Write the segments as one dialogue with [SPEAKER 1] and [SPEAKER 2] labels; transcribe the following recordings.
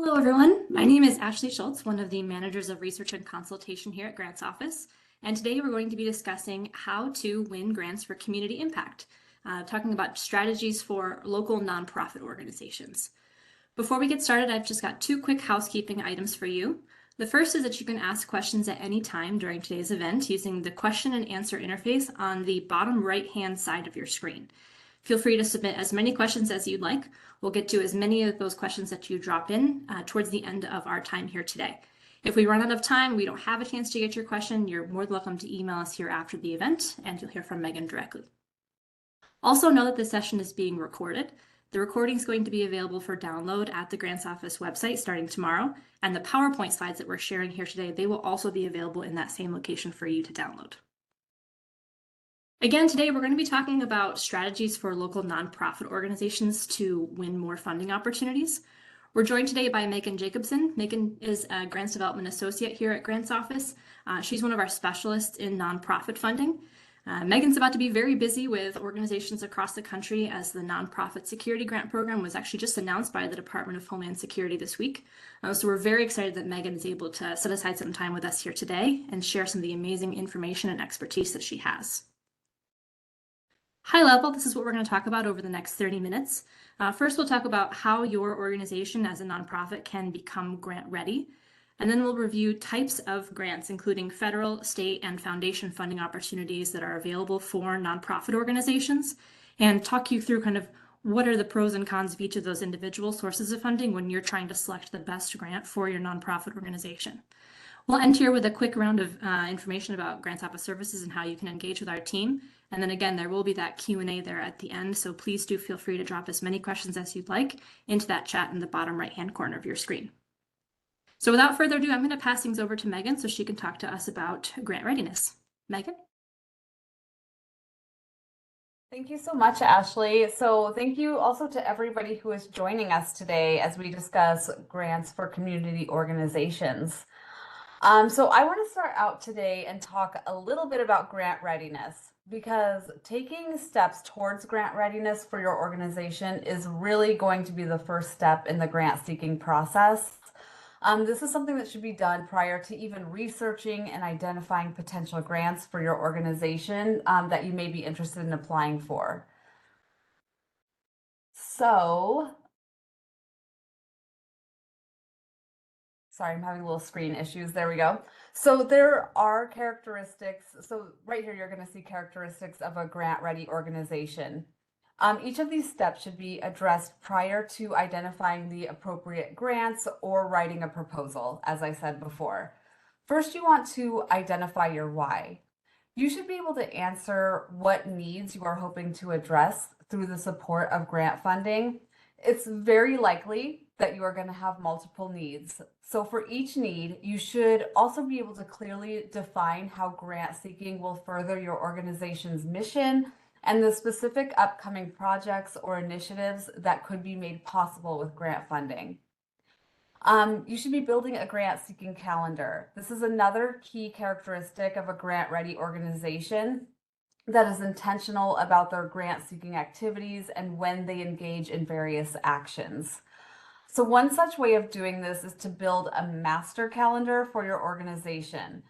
[SPEAKER 1] Hello, everyone. My name is Ashley Schultz, one of the managers of research and consultation here at Grants Office. And today we're going to be discussing how to win grants for community impact, talking about strategies for local nonprofit organizations. Before we get started, I've just got two quick housekeeping items for you. The first is that you can ask questions at any time during today's event using the question and answer interface on the bottom right-hand side of your screen. Feel free to submit as many questions as you'd like. We'll get to as many of those questions that you drop in towards the end of our time here today. If we run out of time, we don't have a chance to get your question, you're more than welcome to email us here after the event, and you'll hear from Meghan directly. Also know that this session is being recorded. The recording is going to be available for download at the Grants Office website starting tomorrow, and the PowerPoint slides that we're sharing here today, they will also be available in that same location for you to download. Again, today we're going to be talking about strategies for local nonprofit organizations to win more funding opportunities. We're joined today by Meghan Jacobsen. Meghan is a Grants Development Associate here at Grants Office. She's one of our specialists in nonprofit funding. Meghan's about to be very busy with organizations across the country as the Nonprofit Security Grant Program was actually just announced by the Department of Homeland Security this week. So we're very excited that Meghan is able to set aside some time with us here today and share some of the amazing information and expertise that she has. High level, this is what we're going to talk about over the next 30 minutes. First, we'll talk about how your organization as a nonprofit can become grant ready. And then we'll review types of grants, including federal, state, and foundation funding opportunities that are available for nonprofit organizations, and talk you through kind of what are the pros and cons of each of those individual sources of funding when you're trying to select the best grant for your nonprofit organization. We'll end here with a quick round of information about Grants Office services and how you can engage with our team. And then again, there will be that Q&A there at the end, so please do feel free to drop as many questions as you'd like into that chat in the bottom right-hand corner of your screen. So without further ado, I'm going to pass things over to Meghan so she can talk to us about grant readiness. Meghan?
[SPEAKER 2] Thank you so much, Ashley. So thank you also to everybody who is joining us today as we discuss grants for community organizations. So I want to start out today and talk a little bit about grant readiness, because taking steps towards grant readiness for your organization is really going to be the first step in the grant seeking process. This is something that should be done prior to even researching and identifying potential grants for your organization that you may be interested in applying for. So, sorry, I'm having a little screen issues. There we go. So there are characteristics. So right here, you're going to see characteristics of a grant-ready organization. Each of these steps should be addressed prior to identifying the appropriate grants or writing a proposal, as I said before. First, you want to identify your why. You should be able to answer what needs you are hoping to address through the support of grant funding. It's very likely that you are going to have multiple needs. So for each need, you should also be able to clearly define how grant seeking will further your organization's mission and the specific upcoming projects or initiatives that could be made possible with grant funding. You should be building a grant-seeking calendar. This is another key characteristic of a grant-ready organization that is intentional about their grant-seeking activities and when they engage in various actions. So one such way of doing this is to build a master calendar for your organization.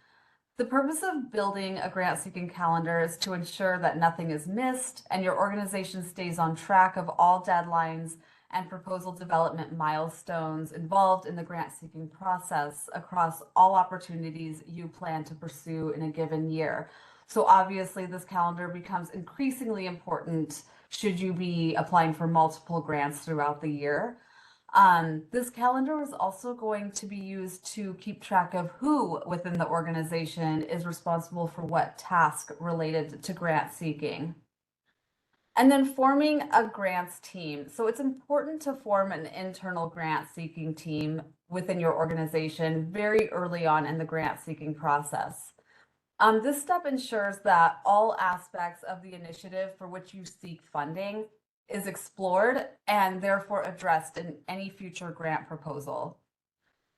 [SPEAKER 2] The purpose of building a grant-seeking calendar is to ensure that nothing is missed and your organization stays on track of all deadlines and proposal development milestones involved in the grant-seeking process across all opportunities you plan to pursue in a given year. So obviously, this calendar becomes increasingly important should you be applying for multiple grants throughout the year. This calendar is also going to be used to keep track of who within the organization is responsible for what task related to grant seeking. And then forming a grants team. So it's important to form an internal grant seeking team within your organization very early on in the grant seeking process. This step ensures that all aspects of the initiative for which you seek funding is explored and therefore addressed in any future grant proposal.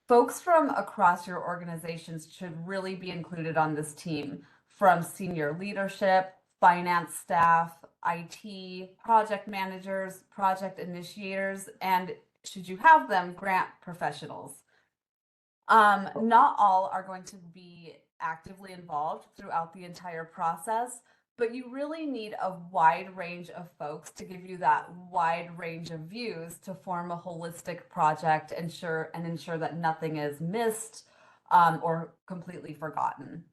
[SPEAKER 2] Folks from across your organizations should really be included on this team, from senior leadership, finance staff, IT, project managers, project initiators, and should you have them, grant professionals. Not all are going to be actively involved throughout the entire process, but you really need a wide range of folks to give you that wide range of views to form a holistic project and ensure that nothing is missed or completely forgotten.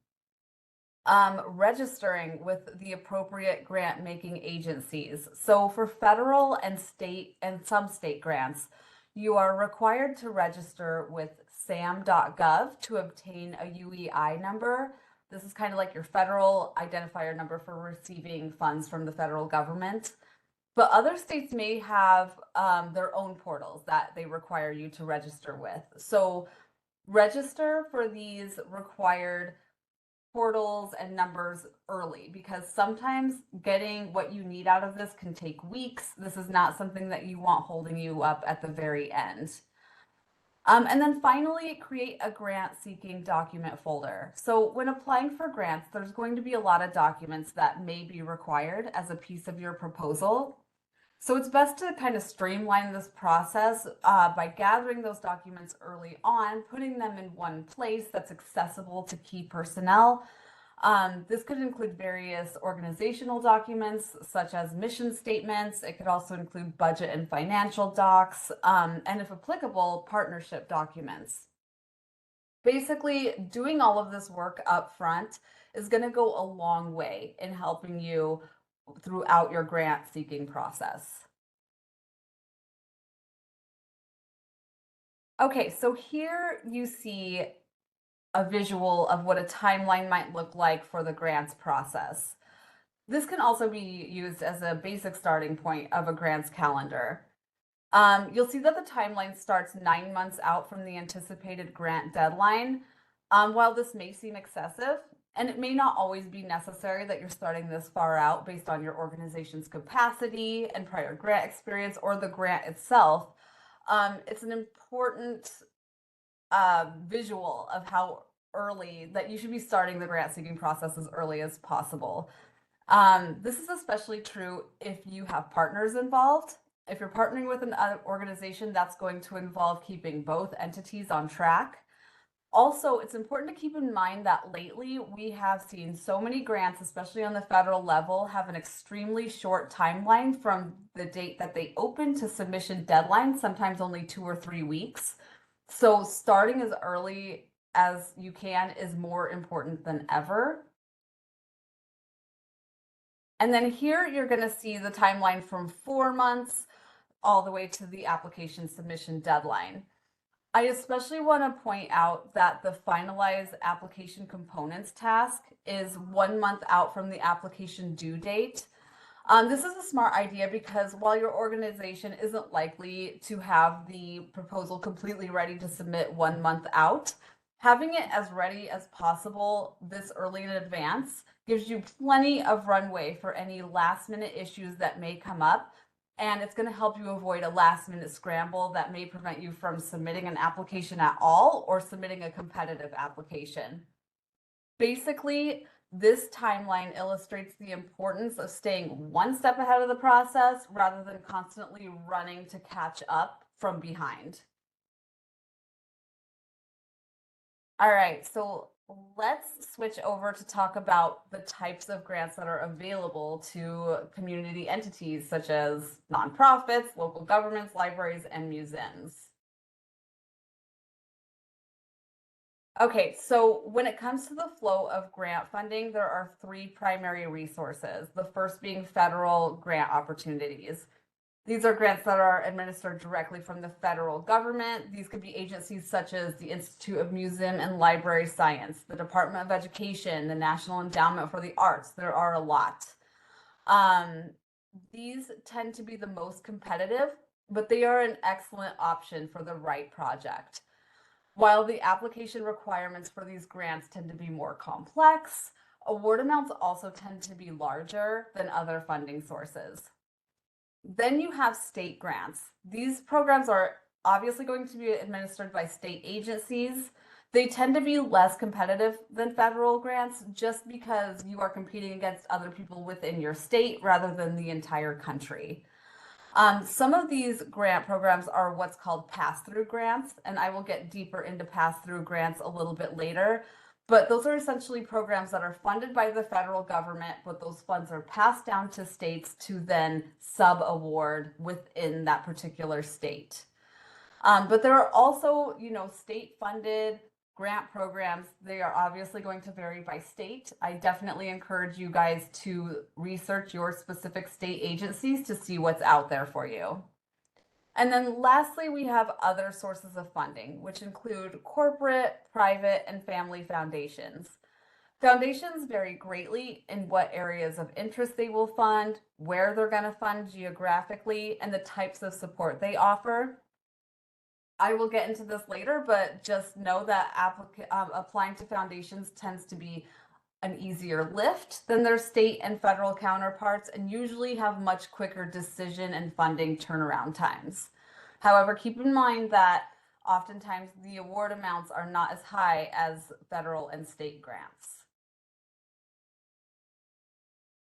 [SPEAKER 2] Registering with the appropriate grant making agencies. So for federal and state and some state grants, you are required to register with sam.gov to obtain a UEI number. This is kind of like your federal identifier number for receiving funds from the federal government. But other states may have their own portals that they require you to register with. So register for these required portals and numbers early, because sometimes getting what you need out of this can take weeks. This is not something that you want holding you up at the very end. And then finally, create a grant seeking document folder. So when applying for grants, there's going to be a lot of documents that may be required as a piece of your proposal. So it's best to kind of streamline this process by gathering those documents early on, putting them in one place that's accessible to key personnel. This could include various organizational documents such as mission statements. It could also include budget and financial docs, and if applicable, partnership documents. Basically, doing all of this work up front is going to go a long way in helping you throughout your grant seeking process. Okay, so here you see a visual of what a timeline might look like for the grants process. This can also be used as a basic starting point of a grants calendar. You'll see that the timeline starts 9 months out from the anticipated grant deadline. While this may seem excessive, and it may not always be necessary that you're starting this far out based on your organization's capacity and prior grant experience or the grant itself, it's an important visual of how early that you should be starting the grant seeking process as early as possible. This is especially true if you have partners involved. If you're partnering with an organization, that's going to involve keeping both entities on track. Also, it's important to keep in mind that lately we have seen so many grants, especially on the federal level, have an extremely short timeline from the date that they open to submission deadline, sometimes only 2 or 3 weeks. So starting as early as you can is more important than ever. And then here you're going to see the timeline from 4 months all the way to the application submission deadline. I especially want to point out that the finalize application components task is 1 month out from the application due date. This is a smart idea because while your organization isn't likely to have the proposal completely ready to submit 1 month out, having it as ready as possible this early in advance gives you plenty of runway for any last minute issues that may come up. And it's going to help you avoid a last minute scramble that may prevent you from submitting an application at all or submitting a competitive application. Basically, this timeline illustrates the importance of staying one step ahead of the process rather than constantly running to catch up from behind. All right, so let's switch over to talk about the types of grants that are available to community entities such as nonprofits, local governments, libraries, and museums. Okay, so when it comes to the flow of grant funding, there are 3 primary resources. The first being federal grant opportunities. These are grants that are administered directly from the federal government. These could be agencies such as the Institute of Museum and Library Science, the Department of Education, the National Endowment for the Arts. There are a lot. These tend to be the most competitive, but they are an excellent option for the right project. While the application requirements for these grants tend to be more complex, award amounts also tend to be larger than other funding sources. Then you have state grants. These programs are obviously going to be administered by state agencies. They tend to be less competitive than federal grants just because you are competing against other people within your state rather than the entire country. Some of these grant programs are what's called pass-through grants, and I will get deeper into pass-through grants a little bit later. But those are essentially programs that are funded by the federal government, but those funds are passed down to states to then sub-award within that particular state. But there are also, state-funded grant programs. They are obviously going to vary by state. I definitely encourage you guys to research your specific state agencies to see what's out there for you. And then lastly, we have other sources of funding, which include corporate, private, and family foundations. Foundations vary greatly in what areas of interest they will fund, where they're going to fund geographically, and the types of support they offer. I will get into this later, but just know that applying to foundations tends to be an easier lift than their state and federal counterparts and usually have much quicker decision and funding turnaround times. However, keep in mind that oftentimes the award amounts are not as high as federal and state grants.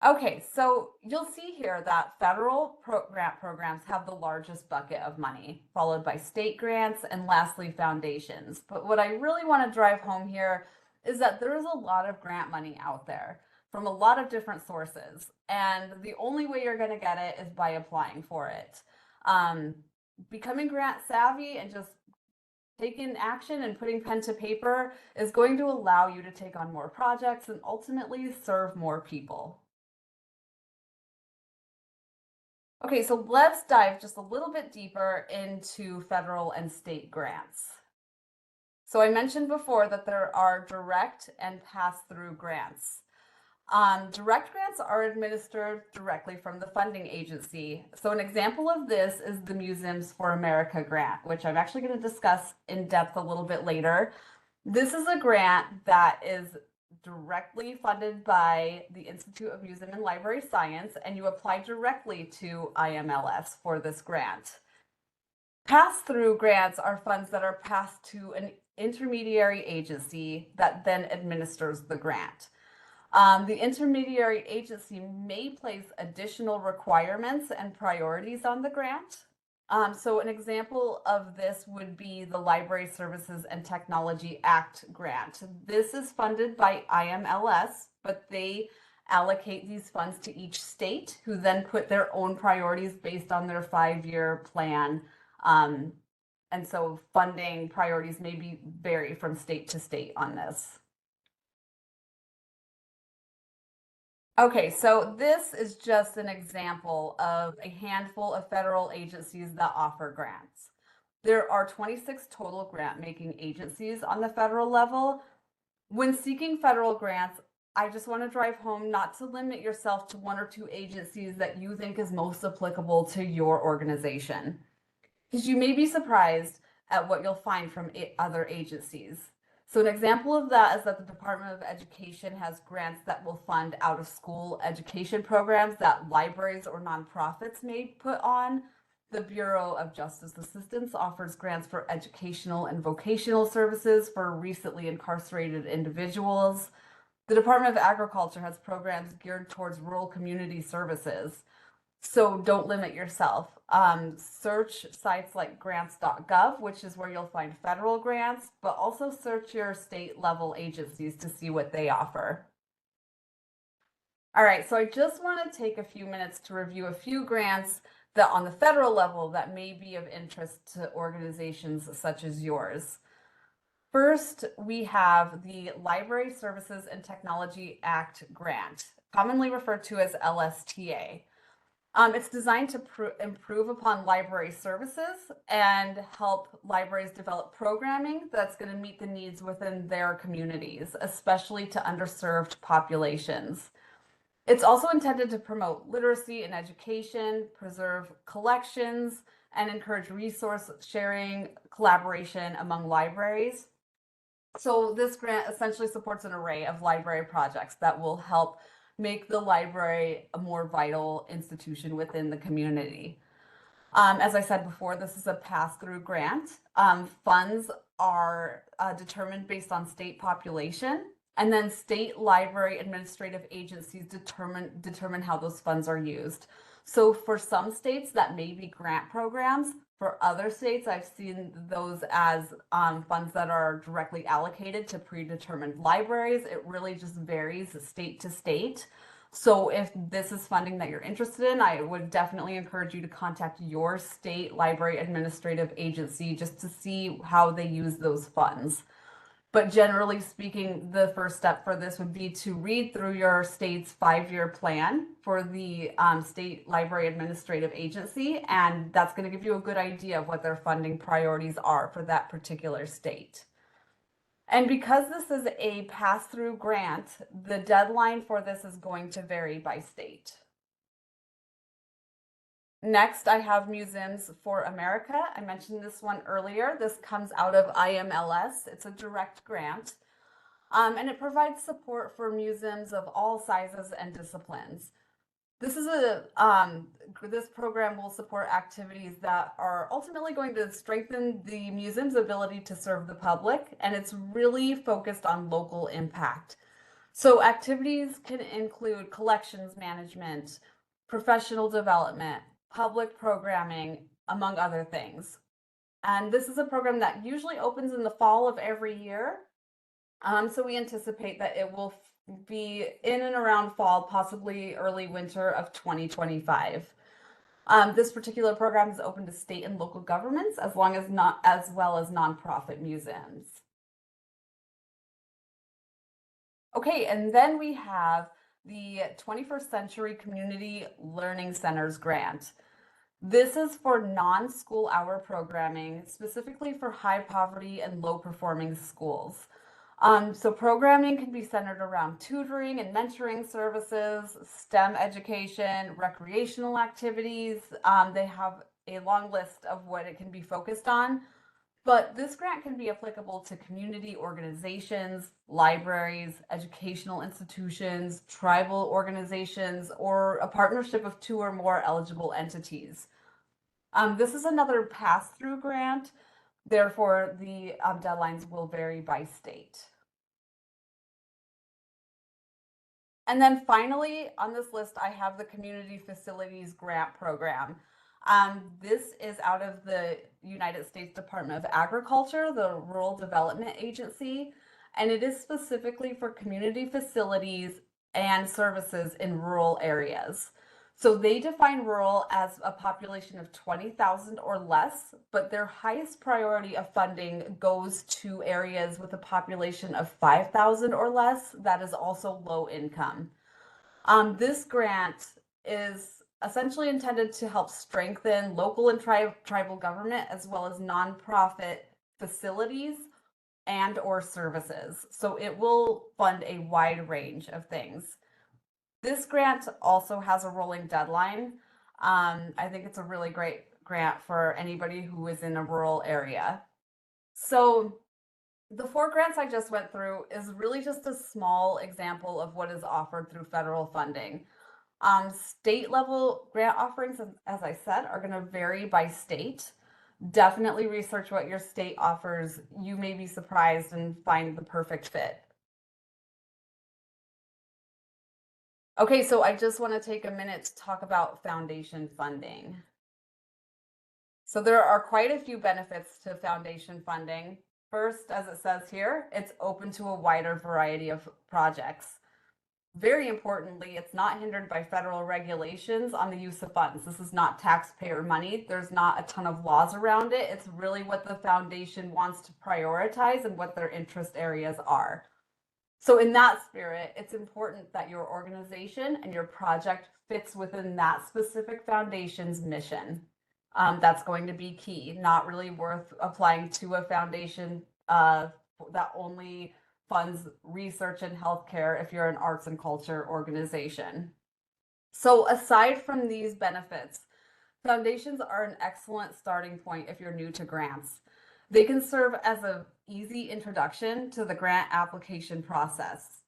[SPEAKER 2] Okay, so you'll see here that federal grant programs have the largest bucket of money, followed by state grants, and lastly, foundations. But what I really want to drive home here is that there's a lot of grant money out there from a lot of different sources, and the only way you're going to get it is by applying for it. Becoming grant savvy and just taking action and putting pen to paper is going to allow you to take on more projects and ultimately serve more people. Okay, so let's dive just a little bit deeper into federal and state grants. So I mentioned before that there are direct and pass-through grants. Direct grants are administered directly from the funding agency. So an example of this is the Museums for America grant, which I'm actually going to discuss in depth a little bit later. This is a grant that is directly funded by the Institute of Museum and Library Science, and you apply directly to IMLS for this grant. Pass-through grants are funds that are passed to an intermediary agency that then administers the grant. The intermediary agency may place additional requirements and priorities on the grant. So an example of this would be the Library Services and Technology Act grant. This is funded by IMLS, but they allocate these funds to each state, who then put their own priorities based on their 5-year plan. And so funding priorities may vary from state to state on this. Okay, so this is just an example of a handful of federal agencies that offer grants. There are 26 total grant-making agencies on the federal level. When seeking federal grants, I just want to drive home not to limit yourself to 1 or 2 agencies that you think is most applicable to your organization, because you may be surprised at what you'll find from other agencies. So an example of that is that the Department of Education has grants that will fund out-of-school education programs that libraries or nonprofits may put on. The Bureau of Justice Assistance offers grants for educational and vocational services for recently incarcerated individuals. The Department of Agriculture has programs geared towards rural community services. So don't limit yourself. Search sites like grants.gov, which is where you'll find federal grants, but also search your state level agencies to see what they offer. All right, so I just want to take a few minutes to review a few grants that on the federal level that may be of interest to organizations such as yours. First, we have the Library Services and Technology Act grant, commonly referred to as LSTA. It's designed to improve upon library services and help libraries develop programming that's going to meet the needs within their communities, especially to underserved populations. It's also intended to promote literacy and education, preserve collections, and encourage resource sharing, collaboration among libraries. So this grant essentially supports an array of library projects that will help make the library a more vital institution within the community. As I said before, this is a pass-through grant. Funds are determined based on state population. And then state library administrative agencies determine how those funds are used. So for some states, that may be grant programs. For other states, I've seen those as funds that are directly allocated to predetermined libraries. It really just varies state to state. So if this is funding that you're interested in, I would definitely encourage you to contact your state library administrative agency just to see how they use those funds. But generally speaking, the first step for this would be to read through your state's 5-year plan for the state library administrative agency, and that's going to give you a good idea of what their funding priorities are for that particular state. And because this is a pass-through grant, the deadline for this is going to vary by state. Next, I have Museums for America. I mentioned this one earlier. This comes out of IMLS. It's a direct grant, and it provides support for museums of all sizes and disciplines. This program will support activities that are ultimately going to strengthen the museum's ability to serve the public, and it's really focused on local impact. So activities can include collections management, professional development, public programming, among other things. And this is a program that usually opens in the fall of every year. So we anticipate that it will be in and around fall, possibly early winter of 2025. This particular program is open to state and local governments as well as nonprofit museums. Okay, and then we have the 21st Century Community Learning Centers grant. This is for non-school hour programming, specifically for high poverty and low performing schools. So programming can be centered around tutoring and mentoring services, STEM education, recreational activities. They have a long list of what it can be focused on. But this grant can be applicable to community organizations, libraries, educational institutions, tribal organizations, or a partnership of 2 or more eligible entities. This is another pass-through grant, therefore the deadlines will vary by state. And then finally on this list, I have the Community Facilities Grant Program. This is out of the United States Department of Agriculture, the Rural Development Agency, and it is specifically for community facilities and services in rural areas. So they define rural as a population of 20,000 or less, but their highest priority of funding goes to areas with a population of 5,000 or less that is also low income. This grant is essentially intended to help strengthen local and tribal government as well as nonprofit facilities and or services. So it will fund a wide range of things. This grant also has a rolling deadline. I think it's a really great grant for anybody who is in a rural area. So the 4 grants I just went through is really just a small example of what is offered through federal funding. State level grant offerings, as I said, are going to vary by state. Definitely research what your state offers. You may be surprised and find the perfect fit. Okay, so I just want to take a minute to talk about foundation funding. So there are quite a few benefits to foundation funding. First, as it says here, it's open to a wider variety of projects. Very importantly, it's not hindered by federal regulations on the use of funds. This is not taxpayer money. There's not a ton of laws around it. It's really what the foundation wants to prioritize and what their interest areas are. So in that spirit, it's important that your organization and your project fits within that specific foundation's mission. That's going to be key, not really worth applying to a foundation that only funds research and healthcare if you're an arts and culture organization. So aside from these benefits, foundations are an excellent starting point if you're new to grants. They can serve as an easy introduction to the grant application process.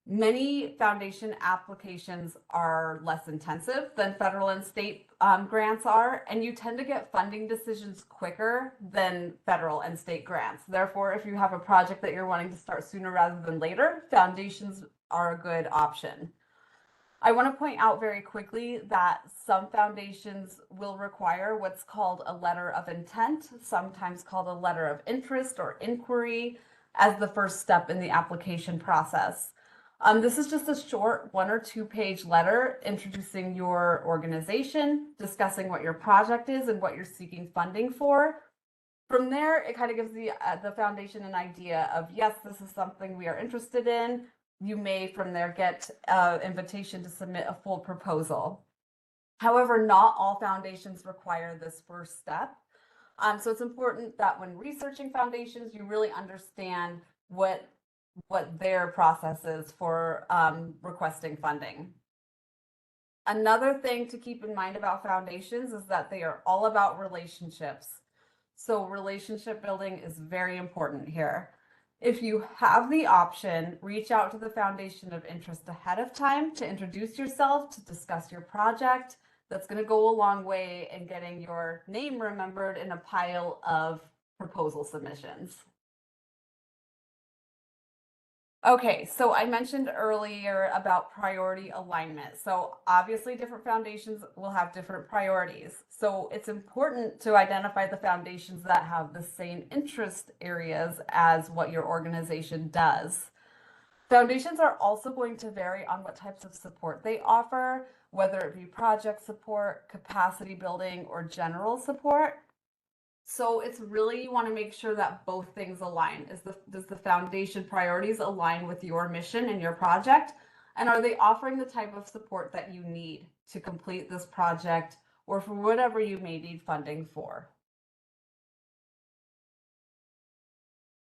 [SPEAKER 2] Many foundation applications are less intensive than federal and state grants are, and you tend to get funding decisions quicker than federal and state grants. Therefore, if you have a project that you're wanting to start sooner rather than later, foundations are a good option. I want to point out very quickly that some foundations will require what's called a letter of intent, sometimes called a letter of interest or inquiry, as the first step in the application process. This is just a short 1 or 2 page letter introducing your organization, discussing what your project is and what you're seeking funding for. From there, it kind of gives the foundation an idea of, yes, this is something we are interested in. You may from there get an invitation to submit a full proposal. However, not all foundations require this first step. So it's important that when researching foundations, you really understand what their process is for requesting funding. Another thing to keep in mind about foundations is that they are all about relationships. So relationship building is very important here. If you have the option, reach out to the foundation of interest ahead of time to introduce yourself, to discuss your project. That's going to go a long way in getting your name remembered in a pile of proposal submissions. Okay, so I mentioned earlier about priority alignment. So obviously different foundations will have different priorities. So it's important to identify the foundations that have the same interest areas as what your organization does. Foundations are also going to vary on what types of support they offer, whether it be project support, capacity building, or general support. So it's really, you want to make sure that both things align. Does the foundation priorities align with your mission and your project? And are they offering the type of support that you need to complete this project or for whatever you may need funding for?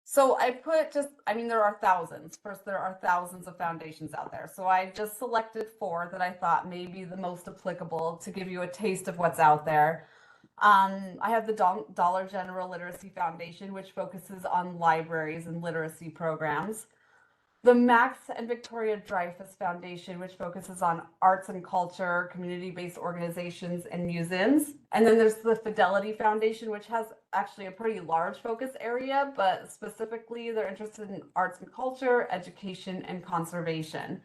[SPEAKER 2] So I put there are thousands. First, there are thousands of foundations out there. So I just selected 4 that I thought may be the most applicable to give you a taste of what's out there. I have the Dollar General Literacy Foundation, which focuses on libraries and literacy programs. The Max and Victoria Dreyfus Foundation, which focuses on arts and culture, community-based organizations, and museums. And then there's the Fidelity Foundation, which has actually a pretty large focus area, but specifically they're interested in arts and culture, education, and conservation.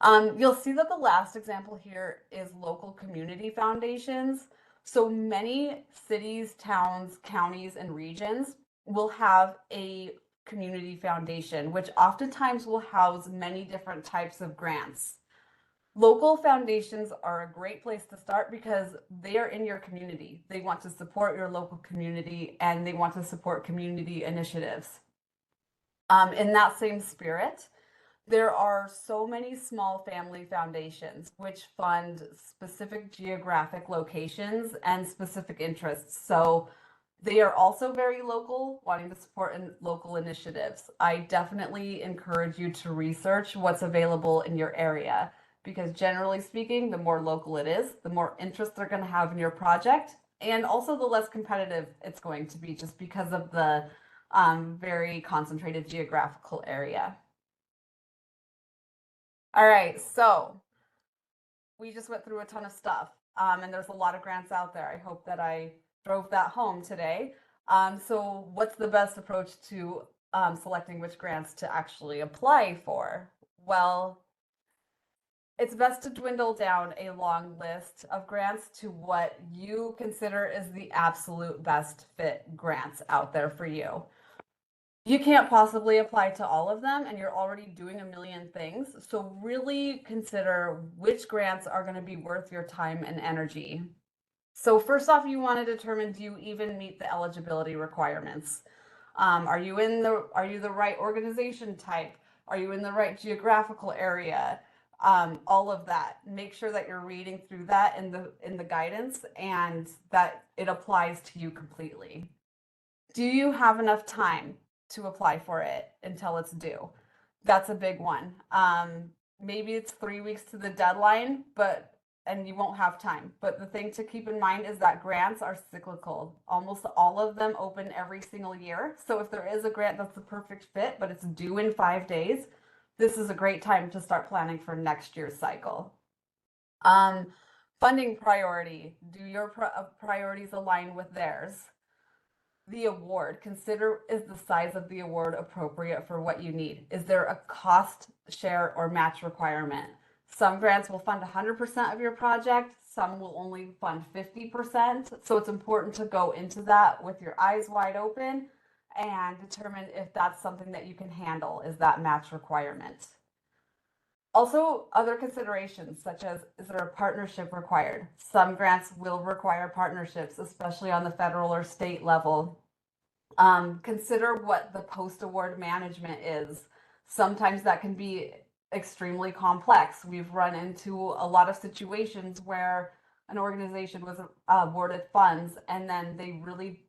[SPEAKER 2] You'll see that the last example here is local community foundations. So many cities, towns, counties, and regions will have a community foundation, which oftentimes will house many different types of grants. Local foundations are a great place to start because they are in your community. They want to support your local community and they want to support community initiatives. In that same spirit, there are so many small family foundations which fund specific geographic locations and specific interests. So they are also very local, wanting to support local initiatives. I definitely encourage you to research what's available in your area because generally speaking, the more local it is, the more interest they're going to have in your project and also the less competitive it's going to be just because of the very concentrated geographical area. All right, so we just went through a ton of stuff and there's a lot of grants out there. I hope that I drove that home today. So what's the best approach to selecting which grants to actually apply for? Well, it's best to dwindle down a long list of grants to what you consider is the absolute best fit grants out there for you. You can't possibly apply to all of them and you're already doing a million things. So really consider which grants are going to be worth your time and energy. So first off, you want to determine, do you even meet the eligibility requirements? Are you the right organization type? Are you in the right geographical area? All of that. Make sure that you're reading through that in the guidance and that it applies to you completely. Do you have enough time to apply for it until it's due? That's a big one. Maybe it's 3 weeks to the deadline, and you won't have time. But the thing to keep in mind is that grants are cyclical. Almost all of them open every single year. So if there is a grant that's the perfect fit, but it's due in 5 days, this is a great time to start planning for next year's cycle. Funding priority. Do your priorities align with theirs? The award. Consider, is the size of the award appropriate for what you need? Is there a cost share or match requirement? Some grants will fund 100% of your project. Some will only fund 50%. So it's important to go into that with your eyes wide open and determine if that's something that you can handle, is that match requirement. Also, other considerations such as, is there a partnership required? Some grants will require partnerships, especially on the federal or state level. Consider what the post-award management is. Sometimes that can be extremely complex. We've run into a lot of situations where an organization was awarded funds and then they really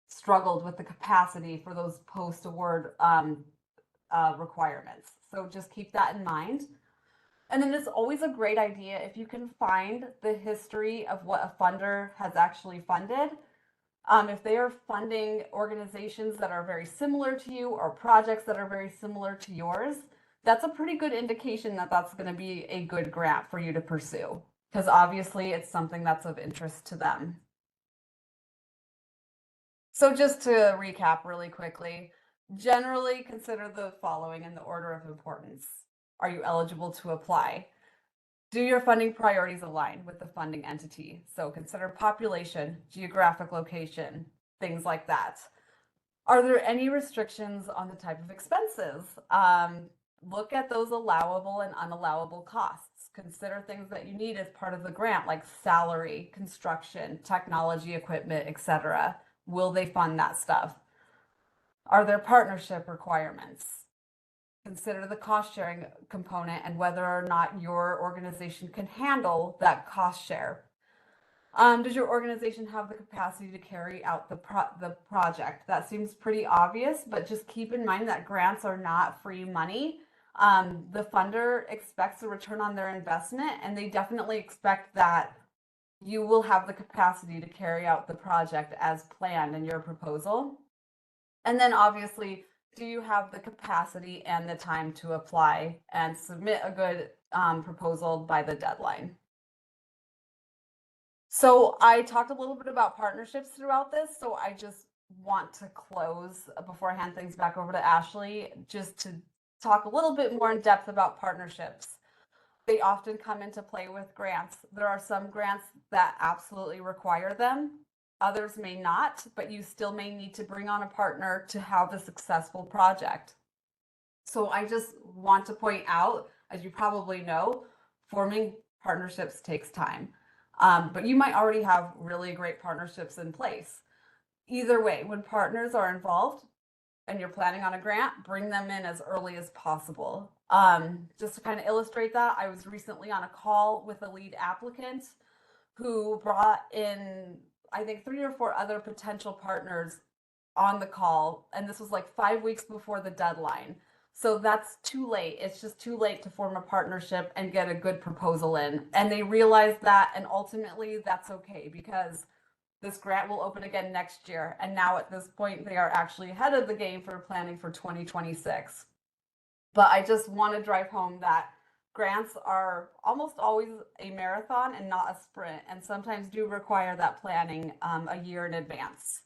[SPEAKER 2] struggled with the capacity for those post-award requirements. So just keep that in mind. And then it's always a great idea if you can find the history of what a funder has actually funded. If they are funding organizations that are very similar to you or projects that are very similar to yours, that's a pretty good indication that that's going to be a good grant for you to pursue, because obviously it's something that's of interest to them. So just to recap really quickly, generally consider the following in the order of importance. Are you eligible to apply? Do your funding priorities align with the funding entity? So consider population, geographic location, things like that. Are there any restrictions on the type of expenses? Look at those allowable and unallowable costs. Consider things that you need as part of the grant, like salary, construction, technology, equipment, etc. Will they fund that stuff? Are there partnership requirements? Consider the cost sharing component and whether or not your organization can handle that cost share. Does your organization have the capacity to carry out the project? That seems pretty obvious, but just keep in mind that grants are not free money. The funder expects a return on their investment, and they definitely expect that you will have the capacity to carry out the project as planned in your proposal. And then obviously, do you have the capacity and the time to apply and submit a good proposal by the deadline? So I talked a little bit about partnerships throughout this, so I just want to close before I hand things back over to Ashley, just to talk a little bit more in depth about partnerships. They often come into play with grants. There are some grants that absolutely require them. Others may not, but you still may need to bring on a partner to have a successful project. So I just want to point out, as you probably know, forming partnerships takes time. But you might already have really great partnerships in place. Either way, when partners are involved and you're planning on a grant, bring them in as early as possible. Just to kind of illustrate that, I was recently on a call with a lead applicant who brought in, I think, 3 or 4 other potential partners on the call. And this was like 5 weeks before the deadline. So that's too late. It's just too late to form a partnership and get a good proposal in. And they realized that, and ultimately that's okay, because this grant will open again next year. And now at this point, they are actually ahead of the game for planning for 2026. But I just want to drive home that grants are almost always a marathon and not a sprint, and sometimes do require that planning a year in advance.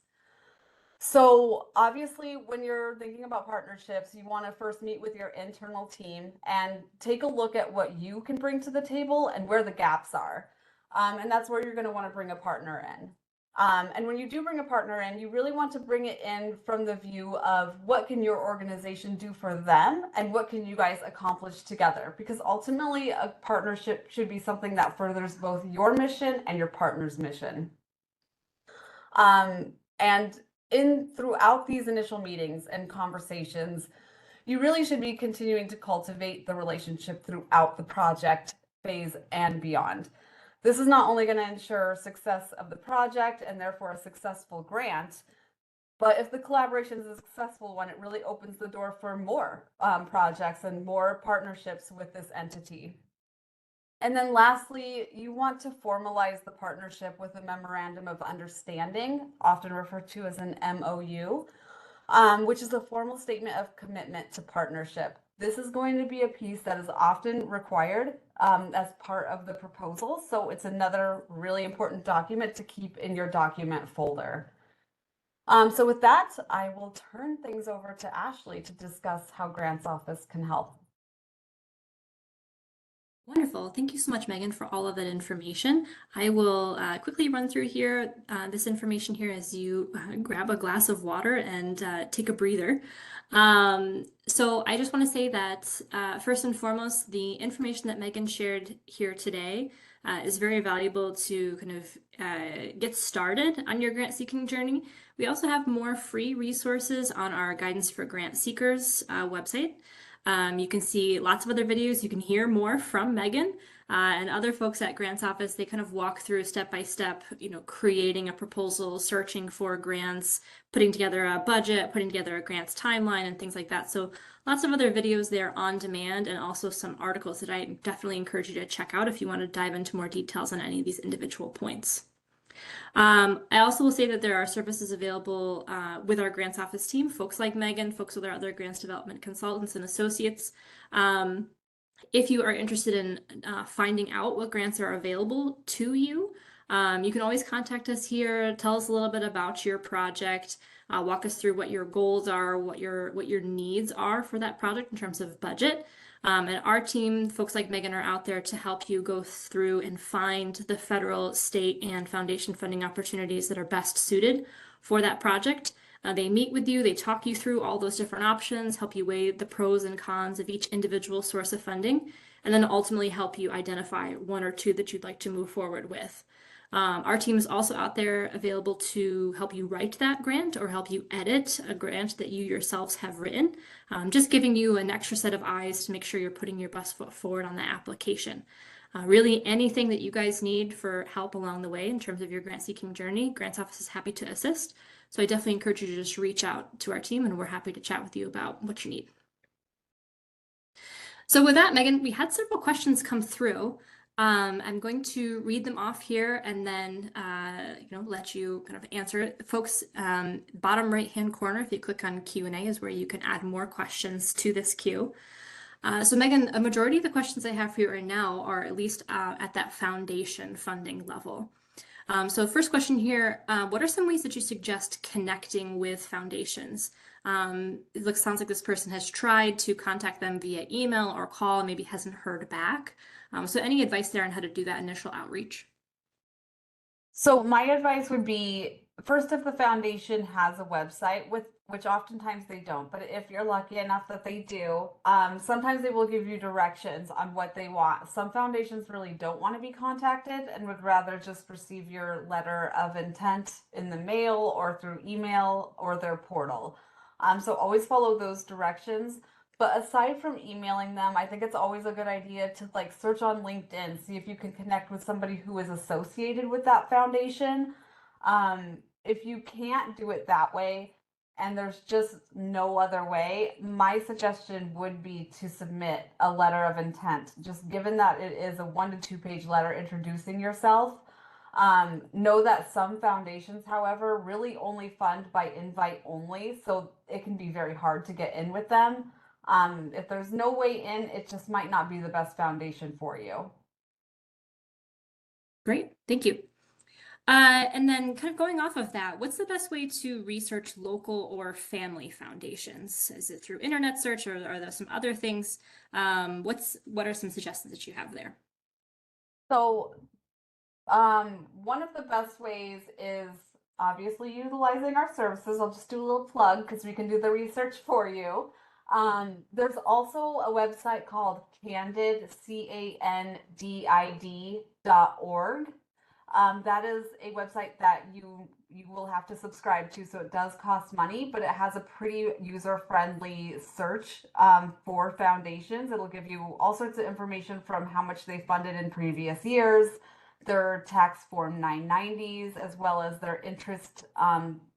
[SPEAKER 2] So obviously, when you're thinking about partnerships, you want to first meet with your internal team and take a look at what you can bring to the table and where the gaps are. And that's where you're going to want to bring a partner in. And when you do bring a partner in, you really want to bring it in from the view of what can your organization do for them and what can you guys accomplish together? Because ultimately, a partnership should be something that furthers both your mission and your partner's mission. And throughout these initial meetings and conversations, you really should be continuing to cultivate the relationship throughout the project phase and beyond. This is not only going to ensure success of the project and therefore a successful grant, but if the collaboration is a successful one, it really opens the door for more projects and more partnerships with this entity. And then lastly, you want to formalize the partnership with a memorandum of understanding, often referred to as an MOU, which is a formal statement of commitment to partnership. This is going to be a piece that is often required as part of the proposal. So it's another really important document to keep in your document folder. So with that, I will turn things over to Ashley to discuss how Grants Office can help.
[SPEAKER 1] Wonderful. Thank you so much, Megan, for all of that information. I will quickly run through here this information here as you grab a glass of water and take a breather. So I just want to say that first and foremost, the information that Megan shared here today is very valuable to kind of get started on your grant seeking journey. We also have more free resources on our Guidance for Grant Seekers website. You can see lots of other videos. You can hear more from Megan and other folks at Grants Office. They kind of walk through step by step, creating a proposal, searching for grants, putting together a budget, putting together a grants timeline, and things like that. So lots of other videos there on demand, and also some articles that I definitely encourage you to check out if you want to dive into more details on any of these individual points. I also will say that there are services available with our grants office team, folks like Megan, folks with our other grants development consultants and associates. If you are interested in finding out what grants are available to you, you can always contact us here, tell us a little bit about your project, walk us through what your goals are, what your needs are for that project in terms of budget. And our team, folks like Megan, are out there to help you go through and find the federal, state, and foundation funding opportunities that are best suited for that project. They meet with you, they talk you through all those different options, help you weigh the pros and cons of each individual source of funding, and then ultimately help you identify one or two that you'd like to move forward with. Our team is also out there available to help you write that grant or help you edit a grant that you yourselves have written, just giving you an extra set of eyes to make sure you're putting your best foot forward on the application. Really, anything that you guys need for help along the way in terms of your grant seeking journey, Grants Office is happy to assist. So I definitely encourage you to just reach out to our team, and we're happy to chat with you about what you need. So with that, Megan, we had several questions come through. I'm going to read them off here and then let you kind of answer it. Folks, bottom right-hand corner, if you click on Q&A, is where you can add more questions to this queue. So Megan, a majority of the questions I have for you right now are at least at that foundation funding level. So first question here, what are some ways that you suggest connecting with foundations? Sounds like this person has tried to contact them via email or call and maybe hasn't heard back. So any advice there on how to do that initial outreach?
[SPEAKER 2] So my advice would be, first, if the foundation has a website, which oftentimes they don't, but if you're lucky enough that they do, sometimes they will give you directions on what they want. Some foundations really don't want to be contacted and would rather just receive your letter of intent in the mail or through email or their portal. So always follow those directions. But aside from emailing them, I think it's always a good idea to search on LinkedIn, see if you can connect with somebody who is associated with that foundation. If you can't do it that way and there's just no other way, my suggestion would be to submit a letter of intent, just given that it is a 1 to 2 page letter introducing yourself. Know that some foundations, however, really only fund by invite only, so it can be very hard to get in with them. If there's no way in, it just might not be the best foundation for you.
[SPEAKER 1] Great, thank you. And then kind of going off of that, what's the best way to research local or family foundations? Is it through internet search or are there some other things? What are some suggestions that you have there?
[SPEAKER 2] So, one of the best ways is obviously utilizing our services. I'll just do a little plug because we can do the research for you. There's also a website called Candid, CANDID.org. That is a website that you will have to subscribe to, so it does cost money, but it has a pretty user-friendly search for foundations. It'll give you all sorts of information from how much they funded in previous years, their tax form 990s, as well as their interest,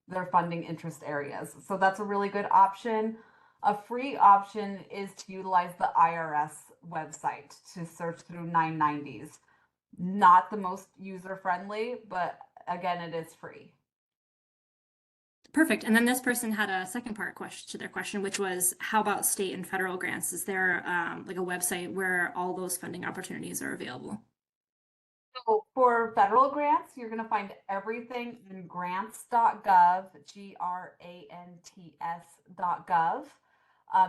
[SPEAKER 2] their funding interest areas. So that's a really good option. A free option is to utilize the IRS website to search through 990s. Not the most user friendly, but again, it is free.
[SPEAKER 1] Perfect. And then this person had a second part question to their question, which was, how about state and federal grants? Is there like a website where all those funding opportunities are available?
[SPEAKER 2] So for federal grants, you're going to find everything in grants.gov, grants.gov.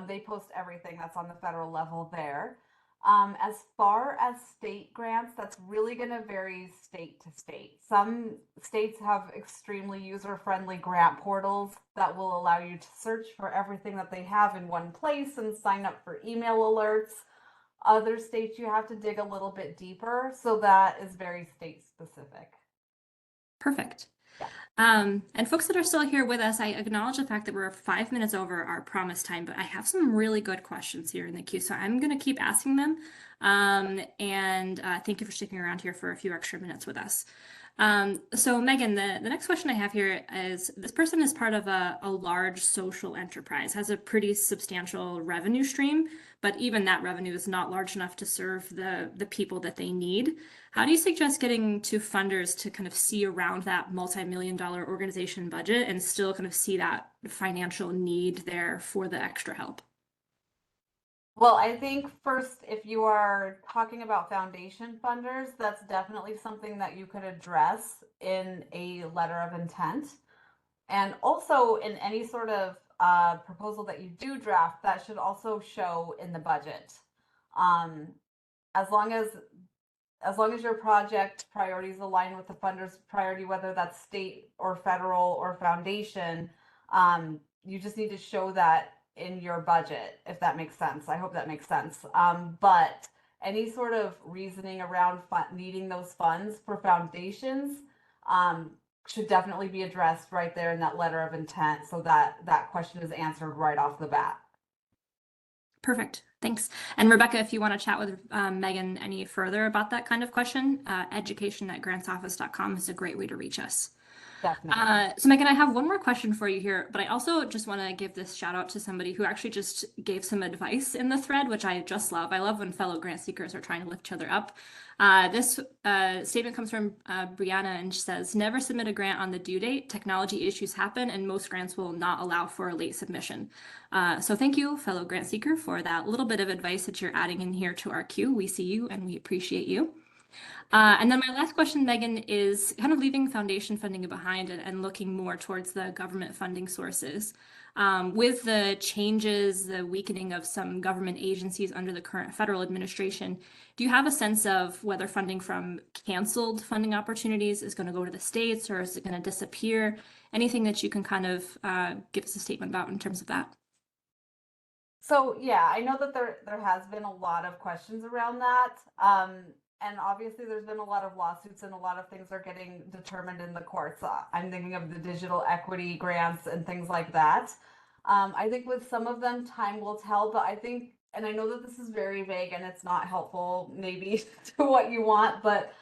[SPEAKER 2] They post everything that's on the federal level there. As far as state grants, that's really going to vary state to state. Some states have extremely user-friendly grant portals that will allow you to search for everything that they have in one place and sign up for email alerts. Other states, you have to dig a little bit deeper, so that is very state specific.
[SPEAKER 1] Perfect.
[SPEAKER 2] Yeah.
[SPEAKER 1] And folks that are still here with us, I acknowledge the fact that we're 5 minutes over our promised time, but I have some really good questions here in the queue, so I'm going to keep asking them. And thank you for sticking around here for a few extra minutes with us. So Megan, the next question I have here is, this person is part of a large social enterprise, has a pretty substantial revenue stream, but even that revenue is not large enough to serve the people that they need. How do you suggest getting to funders to kind of see around that multi-million-dollar organization budget and still kind of see that financial need there for the extra help?
[SPEAKER 2] Well, I think first, if you are talking about foundation funders, that's definitely something that you could address in a letter of intent. And also in any sort of proposal that you do draft, that should also show in the budget. Um, as long as your project priorities align with the funder's priority, whether that's state or federal or foundation, you just need to show that in your budget, if that makes sense. I hope that makes sense. But any sort of reasoning around needing those funds for foundations should definitely be addressed right there in that letter of intent, so that that question is answered right off the bat.
[SPEAKER 1] Perfect. Thanks. And Rebecca, if you want to chat with Megan any further about that kind of question, education@grantsoffice.com is a great way to reach us.
[SPEAKER 2] Definitely.
[SPEAKER 1] So Megan, I have one more question for you here, but I also just want to give this shout out to somebody who actually just gave some advice in the thread, which I just love. I love when fellow grant seekers are trying to lift each other up. This statement comes from Brianna, and she says, never submit a grant on the due date. Technology issues happen, and most grants will not allow for a late submission. So thank you, fellow grant seeker, for that little bit of advice that you're adding in here to our queue. We see you and we appreciate you. And then my last question, Megan, is kind of leaving foundation funding behind and looking more towards the government funding sources. With the changes, the weakening of some government agencies under the current federal administration, do you have a sense of whether funding from canceled funding opportunities is going to go to the states, or is it going to disappear? Anything that you can kind of give us a statement about in terms of that?
[SPEAKER 2] So yeah, I know that there has been a lot of questions around that. And obviously there's been a lot of lawsuits and a lot of things are getting determined in the courts. I'm thinking of the digital equity grants and things like that. I think with some of them, time will tell, but I think, and I know that this is very vague and it's not helpful maybe to what you want, but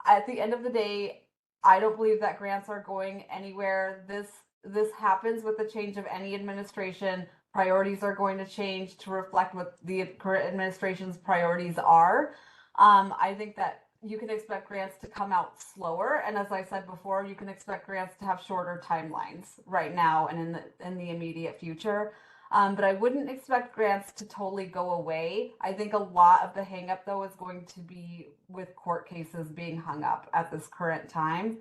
[SPEAKER 2] at the end of the day, I don't believe that grants are going anywhere. This happens with the change of any administration. Priorities are going to change to reflect what the current administration's priorities are. I think that you can expect grants to come out slower, and as I said before, you can expect grants to have shorter timelines right now and in the immediate future. But I wouldn't expect grants to totally go away. I think a lot of the hangup, though, is going to be with court cases being hung up at this current time.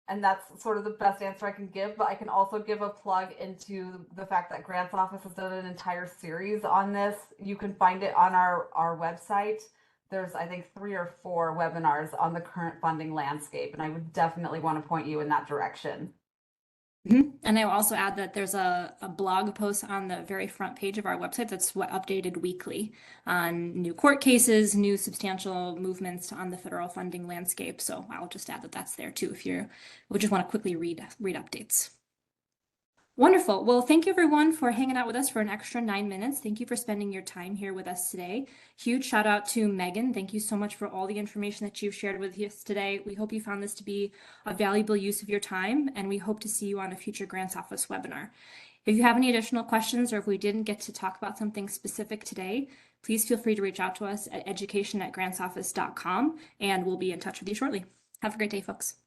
[SPEAKER 2] And that's sort of the best answer I can give, but I can also give a plug into the fact that Grants Office has done an entire series on this. You can find it on our website. There's, I think, 3 or 4 webinars on the current funding landscape, and I would definitely want to point you in that direction.
[SPEAKER 1] And I will also add that there's a blog post on the very front page of our website that's updated weekly on new court cases, new substantial movements on the federal funding landscape. So I'll just add that that's there too if you would just want to quickly read updates. Wonderful. Well, thank you everyone for hanging out with us for an extra 9 minutes. Thank you for spending your time here with us today. Huge shout out to Megan. Thank you so much for all the information that you've shared with us today. We hope you found this to be a valuable use of your time, and we hope to see you on a future Grants Office webinar. If you have any additional questions, or if we didn't get to talk about something specific today, please feel free to reach out to us at education@grantsoffice.com, and we'll be in touch with you shortly. Have a great day, folks.